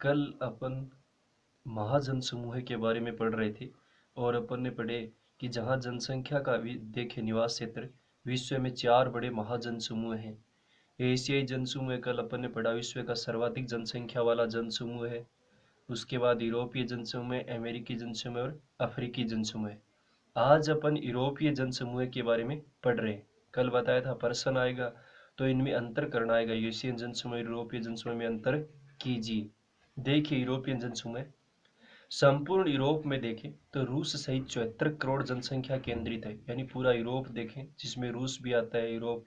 कल अपन महाजन समूह के बारे में पढ़ रहे थे और अपन ने पढ़े कि जहाँ जनसंख्या का देखे निवास क्षेत्र विश्व में 4 बड़े महाजन समूह हैं। एशियाई जनसमूह कल अपन ने पढ़ा विश्व का सर्वाधिक जनसंख्या वाला जनसमूह है। उसके बाद यूरोपीय जनसमूह, अमेरिकी जनसमूह और अफ्रीकी जनसमूह। आज अपन यूरोपीय जनसमूह के बारे में पढ़ रहे हैं। कल बताया था प्रश्न आएगा तो इनमें अंतर करना आएगा। एशियन जनसमूह यूरोपीय जनसमूह में अंतर कीजिए। देखिए यूरोपियन जनसमूह संपूर्ण यूरोप में देखें तो रूस सहित 74 करोड़ जनसंख्या केंद्रित है। यानी पूरा यूरोप देखें जिसमें रूस भी आता है यूरोप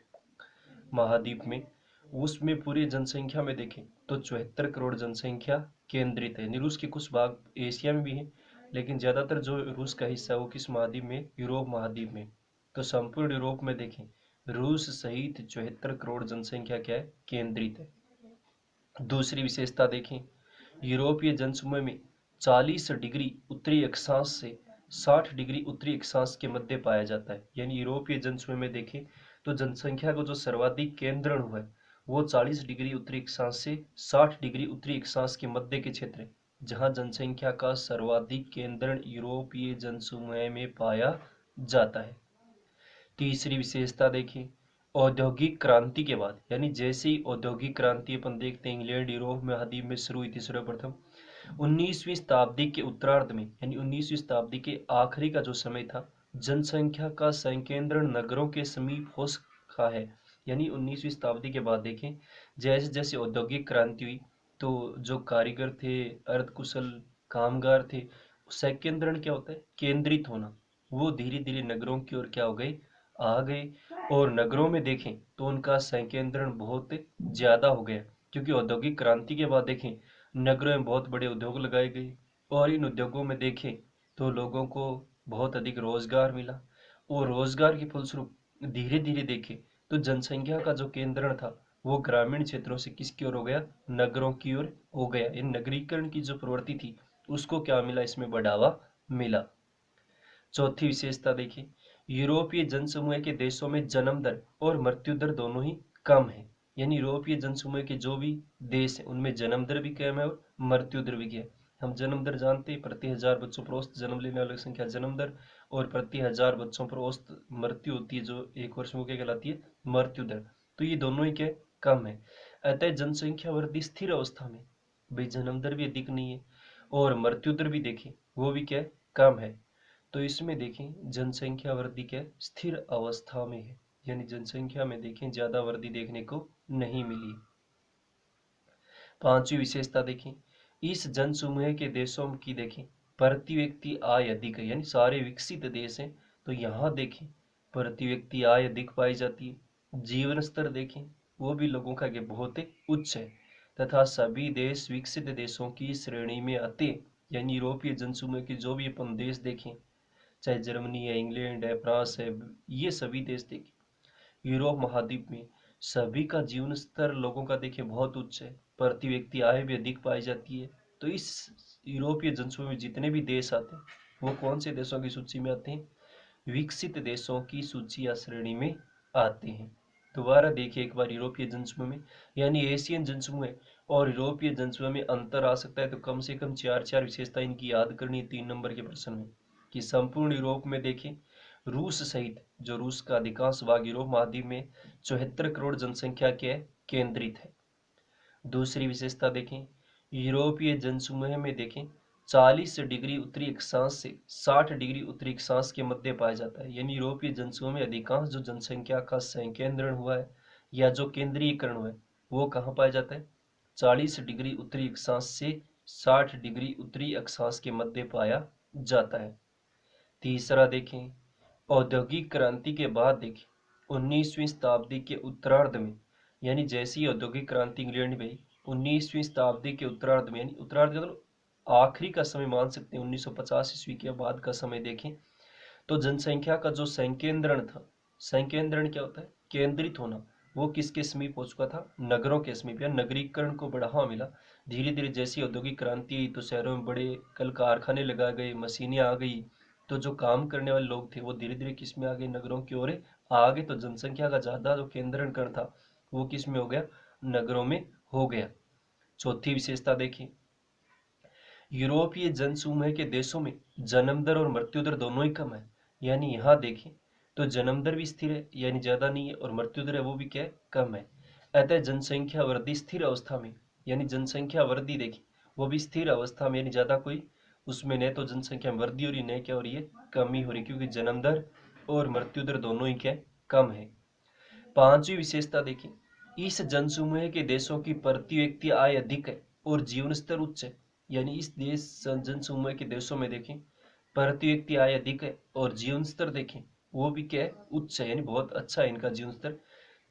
महाद्वीप में, उसमें पूरी जनसंख्या में देखें तो 74 करोड़ जनसंख्या केंद्रित है। रूस के कुछ भाग एशिया में भी हैं, लेकिन ज़्यादातर जो रूस का हिस्सा है वो किस महाद्वीप में, यूरोप महाद्वीप में। तो संपूर्ण यूरोप में देखें रूस सहित 74 करोड़ जनसंख्या क्या है, केंद्रित है। दूसरी विशेषता देखें यूरोपीय जनसमूह में 40 डिग्री उत्तरी अक्षांश से 60 डिग्री उत्तरी अक्षांश के मध्य पाया जाता है। यानी यूरोपीय जनसमूह में देखें तो जनसंख्या को जो सर्वाधिक केंद्रण हुआ है वो 40 डिग्री उत्तरी अक्षांश से 60 डिग्री उत्तरी अक्षांश के मध्य के क्षेत्र है, जहाँ जनसंख्या का सर्वाधिक केंद्रण यूरोपीय जनसमूह में पाया जाता है। तीसरी विशेषता देखें औद्योगिक क्रांति के बाद, यानी जैसे ही औद्योगिक क्रांति अपन देखते हैं इंग्लैंड यूरोप महाद्वीप में शुरू हुई थी सर्वप्रथम 19वीं शताब्दी के उत्तरार्ध में, यानी 19वीं शताब्दी के आखिरी का जो समय था, जनसंख्या का संकेंद्रण नगरों के समीप हो सका है। यानी 19वीं शताब्दी के बाद देखें जैसे जैसे औद्योगिक क्रांति हुई तो जो कारीगर थे, अर्धकुशल कामगार थे, संकेंद्रण क्या होता है, केंद्रित होना, वो धीरे धीरे नगरों की ओर क्या हो गए, आ गए। और नगरों में देखें तो उनका संकेंद्रण बहुत ज्यादा हो गया, क्योंकि औद्योगिक क्रांति के बाद देखें नगरों में बहुत बड़े उद्योग लगाए गए और इन उद्योगों में देखें तो लोगों को बहुत अधिक रोजगार मिला और रोजगार के फलस्वरूप धीरे धीरे देखें तो जनसंख्या का जो केंद्रण था वो ग्रामीण क्षेत्रों से किसकी ओर हो गया, नगरों की ओर हो गया। इन नगरीकरण की जो प्रवृत्ति थी उसको क्या मिला, इसमें बढ़ावा मिला। चौथी विशेषता देखिए यूरोपीय जनसमूह के देशों में जन्म दर और मृत्यु दर दोनों ही कम है। यानी यूरोपीय जनसमूह के जो भी देश हैं उनमें जन्म दर भी कम है और मृत्यु दर भी है। हम जन्म दर जानते हैं, प्रति 1000 बच्चों पर औसत जन्म लेने वालों की संख्या जन्म दर, और प्रति 1000 बच्चों पर औसत मृत्यु होती है जो एक वर्ष में क्या कहलाती है, मृत्यु दर। तो ये दोनों ही क्या कम है। अतः जनसंख्या वृद्धि स्थिर अवस्था में, भाई जन्म दर भी अधिक नहीं है और मृत्यु दर भी देखें वो भी क्या कम है। तो इसमें देखें जनसंख्या वृद्धि क्या स्थिर अवस्था में है, यानी जनसंख्या में देखें ज्यादा वृद्धि देखने को नहीं मिली। पांचवी विशेषता देखें इस जनसमूह के देशों की देखें प्रति व्यक्ति आय अधिक है, यानी सारे विकसित देश हैं तो यहाँ देखें प्रति व्यक्ति आय अधिक पाई जाती है। जीवन स्तर देखें वो भी लोगों का बहुत उच्च है तथा सभी देश विकसित देशों की श्रेणी में आते हैं। यानी यूरोपीय जनसमूह के जो भी अपन देश देखें, चाहे जर्मनी है, इंग्लैंड है, फ्रांस है, ये सभी देश देखें यूरोप महाद्वीप में सभी का जीवन स्तर लोगों का देखें बहुत उच्च है, प्रति व्यक्ति आय भी अधिक पाई जाती है। तो इस यूरोपीय जनसमूह में जितने भी देश आते हैं वो कौन से देशों की सूची में आते हैं, विकसित देशों की सूची या श्रेणी में आते हैं। दोबारा देखिए एक बार यूरोपीय जनसमूह में, यानी एशियन जनसमूह और यूरोपीय जनसमूह में अंतर आ सकता है तो कम से कम चार चार विशेषता इनकी याद करनी है 3 नंबर के प्रश्न में। कि संपूर्ण यूरोप में देखें रूस सहित जो रूस का अधिकांश भाग यूरोप महाद्वीप में 74 करोड़ जनसंख्या के केंद्रित है। दूसरी विशेषता देखें यूरोपीय जनसमूह में देखें 40 डिग्री उत्तरी अक्षांश से 60 डिग्री उत्तरी अक्षांश के मध्य पाया जाता है। यानी यूरोपीय जनसमूह में अधिकांश जो जनसंख्या का संकेंद्रण हुआ है या जो केंद्रीयकरण हुआ है वो कहाँ पाया जाता है, 40 डिग्री उत्तरी अक्षांश से 60 डिग्री उत्तरी अक्षांश के मध्य पाया जाता है। तीसरा देखें औद्योगिक क्रांति के बाद देखें 19वीं शताब्दी के उत्तरार्ध में, यानी जैसी ही औद्योगिक क्रांति इंग्लैंड में 19वीं शताब्दी के उत्तरार्ध में, यानी उत्तरार्ध मतलब आखिरी का समय मान सकते हैं 1950 ईस्वी के बाद का समय देखें तो जनसंख्या का जो संकेंद्रण था, संकेंद्रण क्या होता है, केंद्रित होना, वो किसके समीप हो चुका था, नगरों के समीप, या नगरीकरण को बढ़ावा मिला। धीरे धीरे जैसी औद्योगिक क्रांति आई तो शहरों में बड़े कल कारखाने लगाए गए, मशीनें आ गई, तो जो काम करने वाले लोग थे वो धीरे धीरे किस में आ गए, नगरों की ओर आ गए। तो जनसंख्या का ज्यादा जो केंद्रीकरण था वो किस में हो गया, नगरों में हो गया। चौथी विशेषता देखें यूरोपीय जनसमूह के देशों में जन्म दर और मृत्यु दर दोनों ही कम है। यानी यहाँ देखें तो जन्म दर भी स्थिर है, यानी ज्यादा नहीं है, और मृत्यु दर है वो भी क्या है, कम है। अतः जनसंख्या वृद्धि स्थिर अवस्था में, यानी जनसंख्या वृद्धि देखें वो भी स्थिर अवस्था में, यानी ज्यादा कोई उसमें न तो जनसंख्या में वृद्धि हो रही न क्या हो रही है, कमी हो रही, क्योंकि जन्म दर और मृत्यु दर दोनों ही क्या है, कम है। पांचवी विशेषता देखें, इस जनसमूह के देशों की प्रति व्यक्ति आय अधिक है और जीवन स्तर उच्च है। यानी इस देश जनसमूह के देशों में देखें प्रति व्यक्ति आय अधिक है और जीवन स्तर देखें वो भी क्या है, उच्च है, यानी बहुत अच्छा है इनका जीवन स्तर।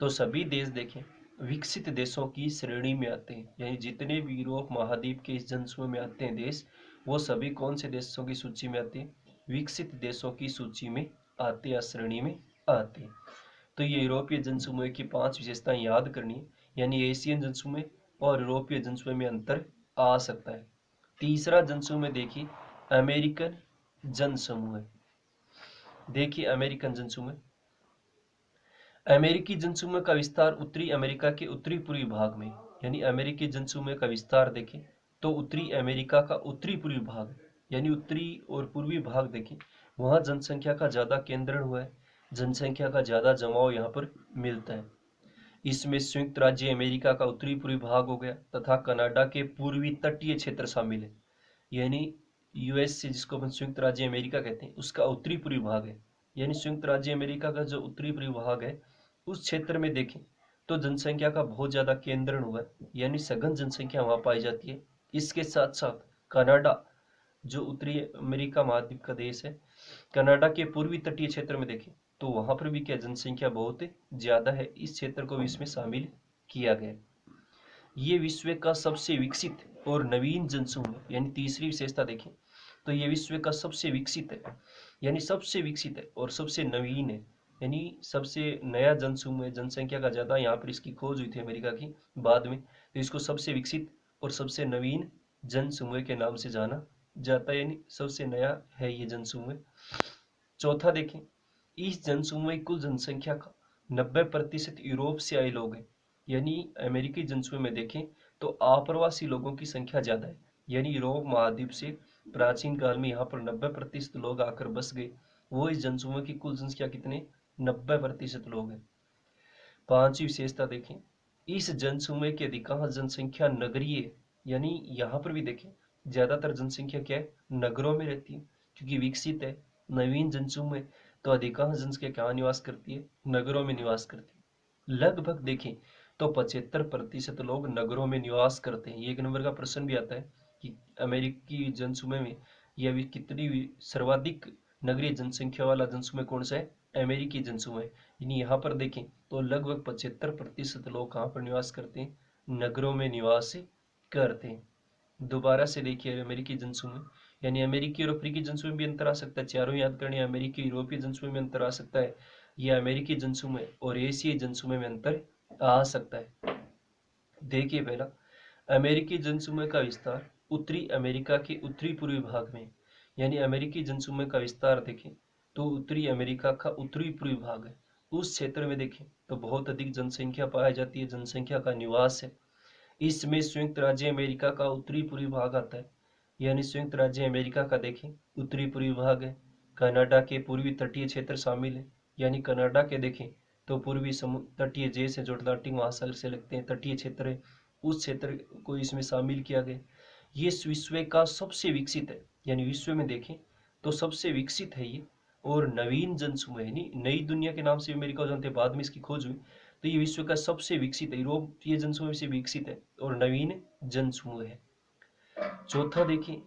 तो सभी देश देखें विकसित देशों की श्रेणी में आते हैं, यानी जितने भी यूरोप महाद्वीप के इस जनसमूह में आते हैं देश, वो सभी कौन से देशों की सूची में आते हैं, विकसित देशों की सूची में आते हैं, श्रेणी में आते हैं। तो ये यूरोपीय जनसमूह की 5 विशेषताएं याद करनी है, यानी एशियन जनसमूह और यूरोपीय जनसमूह में अंतर आ सकता है। तीसरा जनसमूह देखिए अमेरिकन जनसमूह। देखिए अमेरिकन जनसमूह, अमेरिकी जनसमूह का विस्तार उत्तरी अमेरिका के उत्तरी पूर्वी भाग में, यानी अमेरिकी जनसमूह का विस्तार देखें तो उत्तरी अमेरिका का उत्तरी पूर्वी भाग, यानी उत्तरी और पूर्वी भाग देखें वहां जनसंख्या का ज्यादा केंद्रण हुआ है, जनसंख्या का ज्यादा जमाव यहाँ पर मिलता है। इसमें संयुक्त राज्य अमेरिका का उत्तरी पूर्वी भाग हो गया तथा कनाडा के पूर्वी तटीय क्षेत्र शामिल है, यानी यूएस से जिसको अपन संयुक्त राज्य अमेरिका कहते हैं उसका उत्तरी पूर्वी भाग है। यानी संयुक्त राज्य अमेरिका का जो उत्तरी पूर्वी भाग है उस क्षेत्र में देखें तो जनसंख्या का बहुत ज्यादा केंद्रण हुआ है, यानी सघन जनसंख्या वहां पाई जाती है। इसके साथ साथ कनाडा जो उत्तरी अमेरिका महाद्वीप का देश है, कनाडा के पूर्वी तटीय क्षेत्र में देखें तो वहां पर भी क्या जनसंख्या बहुत ज्यादा है, इस क्षेत्र को भी इसमें शामिल किया गया। ये विश्व का सबसे विकसित और नवीन जनसमूह, यानी तीसरी विशेषता देखें तो ये विश्व का सबसे विकसित है, यानी सबसे विकसित है और सबसे नवीन है, यानी सबसे नया जनसमूह है, जनसंख्या का ज्यादा, यहाँ पर इसकी खोज हुई थी अमेरिका की बाद में, तो इसको सबसे विकसित और सबसे नवीन जनसमूह के नाम से जाना जाता है, यानी सबसे नया है ये जनसमूह। चौथा देखें, इस जनसमूह की कुल जनसंख्या का 90% यूरोप से आए लोग हैं, यानी अमेरिकी जनसमूह में देखें तो आप्रवासी लोगों की संख्या ज्यादा है, यानी यूरोप महाद्वीप से प्राचीन काल में यहाँ पर 90% लोग आकर बस गए, वो इस जनसमूह की कुल जनसंख्या कितने, 90% लोग हैं। पांचवी विशेषता देखें, इस जनसमूह की अधिकांश जनसंख्या नगरीय है, यानी यहाँ पर भी देखें ज्यादातर जनसंख्या क्या है, नगरों में रहती है, क्योंकि विकसित है नवीन जनसमूह है तो अधिकांश जनसंख्या कहाँ निवास करती है, नगरों में निवास करती है। लगभग देखें तो 75% लोग नगरों में निवास करते हैं। ये एक नंबर का प्रश्न भी आता है कि अमेरिकी जनसमूह में यह भी कितनी सर्वाधिक नगरीय जनसंख्या वाला जनसमूह कौन सा है, अमेरिकी जनसमूह है। यानी यहाँ पर देखें तो लगभग 75% लोग कहाँ पर निवास करते हैं, नगरों में निवास करते हैं। दोबारा से देखिए अमेरिकी जनसमूह, यानी अमेरिकी और अफ्रीकी जनसमूह में भी अंतर आ सकता है, चारों याद करने, अमेरिकी यूरोपीय जनसमूह में अंतर आ सकता है, यह अमेरिकी जनसमूह और एशियाई जनसमूह में अंतर आ सकता है। देखिए पहला अमेरिकी जनसमूह का विस्तार उत्तरी अमेरिका के उत्तरी पूर्वी भाग में, यानी अमेरिकी जनसमूह का विस्तार देखें तो उत्तरी अमेरिका का उत्तरी पूर्वी भाग है, उस क्षेत्र में देखें तो बहुत अधिक जनसंख्या पाई जाती है, जनसंख्या का निवास है। इसमें संयुक्त राज्य अमेरिका का उत्तरी पूर्वी भाग आता है, यानी संयुक्त राज्य अमेरिका का देखें उत्तरी पूर्वी भाग है। कनाडा के पूर्वी तटीय क्षेत्र शामिल है, यानी कनाडा के देखें तो पूर्वी समुद्र तटीय जैसे जो अटलांटिक महासागर से लगते हैं तटीय क्षेत्र है, उस क्षेत्र को इसमें शामिल किया गया। ये विश्व का सबसे विकसित है, यानी विश्व में देखें तो सबसे विकसित है ये और नवीन जनसमूह है, यानी नई दुनिया के नाम से अमेरिका जानते हैं, बाद में इसकी खोज हुई। तो ये विश्व का सबसे विकसित है, यूरोपीय जनसमूह से विकसित है और नवीन जनसमूह है। चौथा देखिए,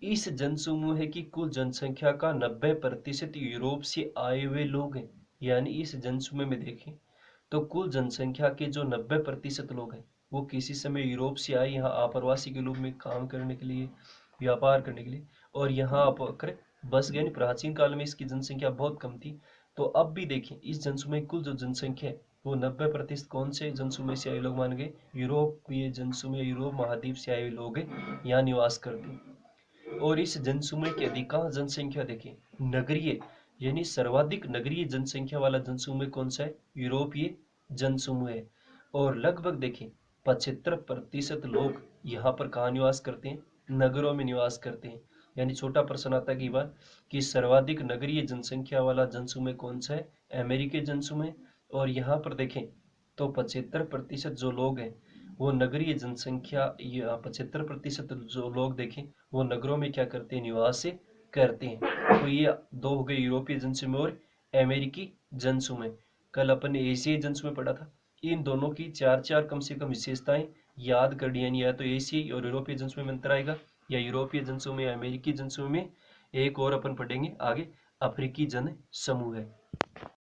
इस जनसमूह की कुल जनसंख्या का 90% यूरोप से आए हुए लोग हैं, यानी इस जनसमूह में देखें तो कुल जनसंख्या के जो 90% लोग हैं वो किसी समय यूरोप से आए यहाँ आप्रवासी के रूप में काम करने के लिए, व्यापार करने के लिए, और यहाँ आकर बस गए। प्राचीन काल में इसकी जनसंख्या बहुत कम थी, तो अब भी देखें इस जनसमूह की कुल जो जनसंख्या है वो 90% कौन से जनसमूह से आए लोग मान गए, यूरोपीय जनसमूह, यूरोप महाद्वीप से आए हुए लोग यहाँ निवास करते हैं। और इस जनसमूह की अधिकांश जनसंख्या देखें नगरीय, यानी सर्वाधिक नगरीय जनसंख्या वाला जनसमूह कौन सा है, यूरोपीय जनसमूह है। और लगभग देखें 75% लोग यहाँ पर कहाँ निवास करते हैं, नगरों में निवास करते हैं। यानी छोटा प्रश्न आता है कि बार कि सर्वाधिक नगरीय जनसंख्या वाला जनसमूह कौन सा है? अमेरिकी जनसमूह। और यहाँ पर देखें तो 75% जो लोग हैं वो नगरीय जनसंख्या, या 75% जो लोग देखें वो नगरों में क्या करते हैं? निवास करते हैं। तो ये दो हो गए यूरोपीय जनसमूह और अमेरिकी जनसमूह। कल अपन ने एशियाई जनसमूह पढ़ा था। इन दोनों की चार चार कम से कम विशेषताएं याद करनी, यानी या तो एशियाई और यूरोपीय जनसमूह में अंतर आएगा, या यूरोपीय जनसमूह में अमेरिकी जनसमूह में। एक और अपन पढ़ेंगे आगे, अफ्रीकी जन समूह है।